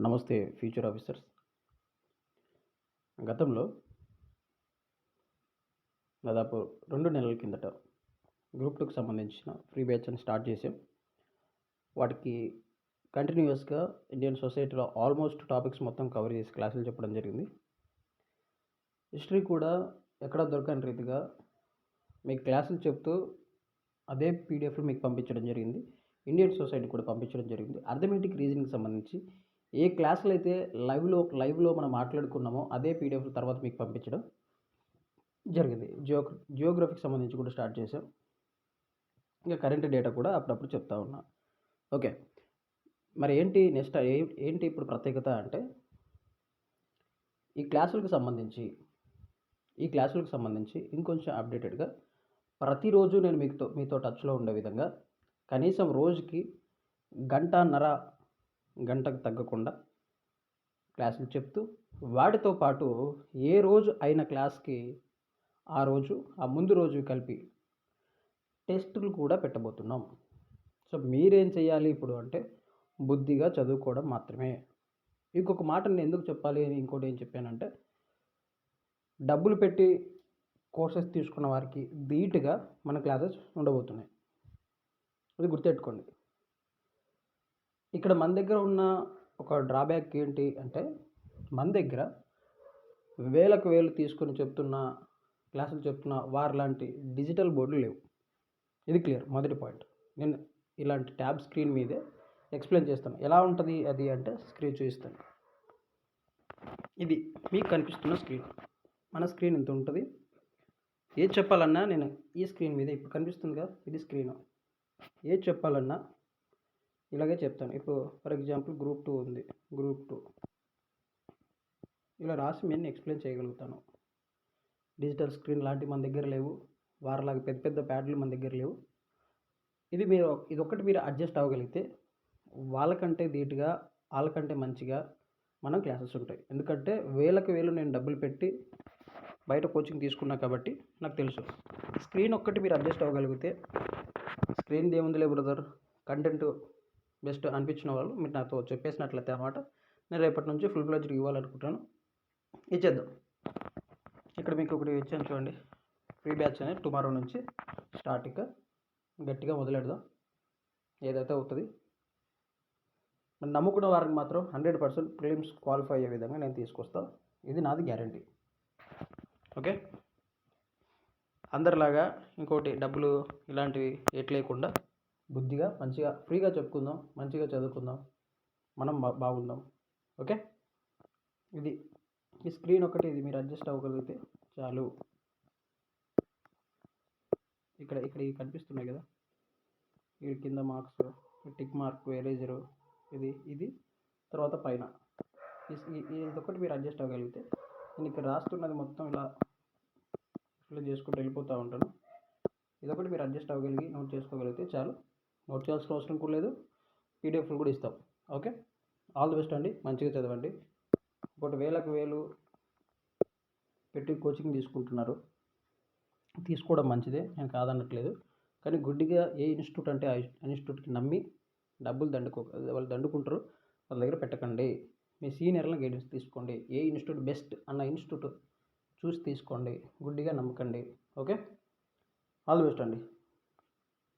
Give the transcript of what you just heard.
నమస్తే future officers. గతంలో దాదాపు 2 నెలల కిందట గ్రూప్ 2కి సంబంధించిన ఫ్రీ బ్యాచ్ అని స్టార్ట్ చేసాం. వాటికి కంటిన్యూయస్గా ఇండియన్ సొసైటీలో ఆల్మోస్ట్ టాపిక్స్ మొత్తం కవర్ చేసి క్లాసులు చెప్పడం జరిగింది. హిస్టరీ కూడా ఎక్కడ దొరకని రీతిగా మీకు క్లాసులు చెప్తూ అదే పీడిఎఫ్లు మీకు పంపించడం జరిగింది. ఇండియన్ సొసైటీ కూడా పంపించడం జరిగింది. అర్థమెటిక్ రీజనింగ్కి సంబంధించి ఏ క్లాసులు అయితే లైవ్లో మనం మాట్లాడుకున్నామో అదే పీడిఎఫ్ తర్వాత మీకు పంపించడం జరిగింది. జియోగ్రఫీకి సంబంధించి కూడా స్టార్ట్ చేసాం. ఇంకా కరెంట్ డేటా కూడా అప్పుడప్పుడు చెప్తా ఉన్నా. ఓకే, మరి ఏంటి ఇప్పుడు ప్రత్యేకత అంటే ఈ క్లాసులకు సంబంధించి ఇంకొంచెం అప్డేటెడ్గా ప్రతిరోజు నేను మీతో టచ్లో ఉండే విధంగా కనీసం రోజుకి గంటకు తగ్గకుండా క్లాసులు చెప్తూ వాటితో పాటు ఏ రోజు అయిన క్లాస్కి ఆ ముందు రోజు కలిపి టెస్టులు కూడా పెట్టబోతున్నాం. సో మీరేం చేయాలి ఇప్పుడు అంటే బుద్ధిగా చదువుకోవడం మాత్రమే. ఇంకొక మాట నేను ఎందుకు చెప్పాలి అని ఇంకోటి ఏం చెప్పానంటే డబ్బులు పెట్టి కోర్సెస్ తీసుకున్న వారికి ధీటుగా మన క్లాసెస్ ఉండబోతున్నాయి. అది గుర్తెట్టుకోండి. ఇక్కడ మన దగ్గర ఉన్న ఒక డ్రాబ్యాక్ ఏంటి అంటే మన దగ్గర వేలకు వేలు తీసుకొని క్లాసులు చెప్తున్న వారు లాంటి డిజిటల్ బోర్డులు లేవు. ఇది క్లియర్. మొదటి పాయింట్. నేను ఇలాంటి ట్యాబ్ స్క్రీన్ మీదే ఎక్స్ప్లెయిన్ చేస్తాను. ఎలా ఉంటుంది అది అంటే స్క్రీన్ చూపిస్తాను. ఇది మీకు కనిపిస్తున్న స్క్రీన్. మన స్క్రీన్ ఇంత ఉంటుంది. ఏది చెప్పాలన్నా నేను ఈ స్క్రీన్ మీద ఇప్పుడు కనిపిస్తుందిగా, ఇది స్క్రీన్. ఏది చెప్పాలన్నా ఇలాగే చెప్తాను. ఇప్పుడు ఫర్ ఎగ్జాంపుల్ గ్రూప్ 2 ఉంది. గ్రూప్ 2 ఇలా రాసి నేను ఎక్స్ప్లెయిన్ చేయగలుగుతాను. డిజిటల్ స్క్రీన్ లాంటివి మన దగ్గర లేవు. వారిలాగా పెద్ద పెద్ద ప్యాడ్లు మన దగ్గర లేవు. ఇది ఒక్కటి మీరు అడ్జస్ట్ అవ్వగలిగితే వాళ్ళకంటే ధీటుగా వాళ్ళకంటే మంచిగా మనం క్లాసెస్ ఉంటాయి. ఎందుకంటే వేలకు వేలు నేను డబ్బులు పెట్టి బయట కోచింగ్ తీసుకున్నా కాబట్టి నాకు తెలుసు. స్క్రీన్ ఒక్కటి మీరు అడ్జస్ట్ అవ్వగలిగితే స్క్రీన్ది ఏముందిలే బ్రదర్, కంటెంట్ బెస్ట్ అనిపించిన వాళ్ళు మీరు నాతో చెప్పేసినట్లయితే అన్నమాట నేను రేపటి నుంచి ఫుల్ ఫ్లెడ్జ్డ్ ఇవ్వాలనుకుంటాను. ఇచ్చేద్దాం. ఇక్కడ మీకు ఒకటి ఇచ్చాను చూడండి. ఫ్రీ బ్యాచ్ అనేది టుమారో నుంచి స్టార్ట్గా గట్టిగా మొదలెడదాం. ఏదైతే అవుతుంది మనం నమ్ముకున్న వారికి మాత్రం 100% ప్రిలిమ్స్ క్వాలిఫై అయ్యే విధంగా నేను తీసుకొస్తాను. ఇది నాది గ్యారంటీ. ఓకే, అందరిలాగా ఇంకోటి డబ్బులు ఇలాంటివి లేకుండా బుద్ధిగా మంచిగా ఫ్రీగా చెప్పుకుందాం, మంచిగా చదువుకుందాం, మనం బాగుందాం. ఓకే, ఇది ఈ స్క్రీన్ ఒకటి ఇది మీరు అడ్జస్ట్ అవ్వగలిగితే చాలు. ఇక్కడ ఇవి కనిపిస్తున్నాయి కదా, ఈ కింద మార్క్స్, టిక్ మార్క్, ఎరేజరు, ఇది తర్వాత పైన ఇదొకటి మీరు అడ్జస్ట్ అవ్వగలిగితే నేను ఇక్కడ రాస్తున్నది మొత్తం ఇలా చేసుకుంటూ వెళ్ళిపోతూ ఉంటాను. ఇదొకటి మీరు అడ్జస్ట్ అవ్వగలిగి నోట్ చేసుకోగలిగితే చాలు. నోట్ చేయాల్సిన అవసరం కూడా లేదు. పీడిఎఫ్లు కూడా ఇస్తాం. ఓకే, ఆల్ ది బెస్ట్ అండి. మంచిగా చదవండి. ఒకటి వేలకు వేలు పెట్టి కోచింగ్ తీసుకుంటున్నారు. తీసుకోవడం మంచిదే, నేను కాదనట్లేదు. కానీ గుడ్డిగా ఏ ఇన్స్టిట్యూట్ అంటే ఆ ఇన్స్టిట్యూట్కి నమ్మి డబ్బులు వాళ్ళు దండుకుంటారు. వాళ్ళ దగ్గర పెట్టకండి. మీ సీనియర్లను గైడెన్స్ తీసుకోండి. ఏ ఇన్స్టిట్యూట్ బెస్ట్ అన్న ఇన్స్టిట్యూట్ చూసి తీసుకోండి. గుడ్డిగా నమ్మకండి. ఓకే, ఆల్ ది బెస్ట్ అండి.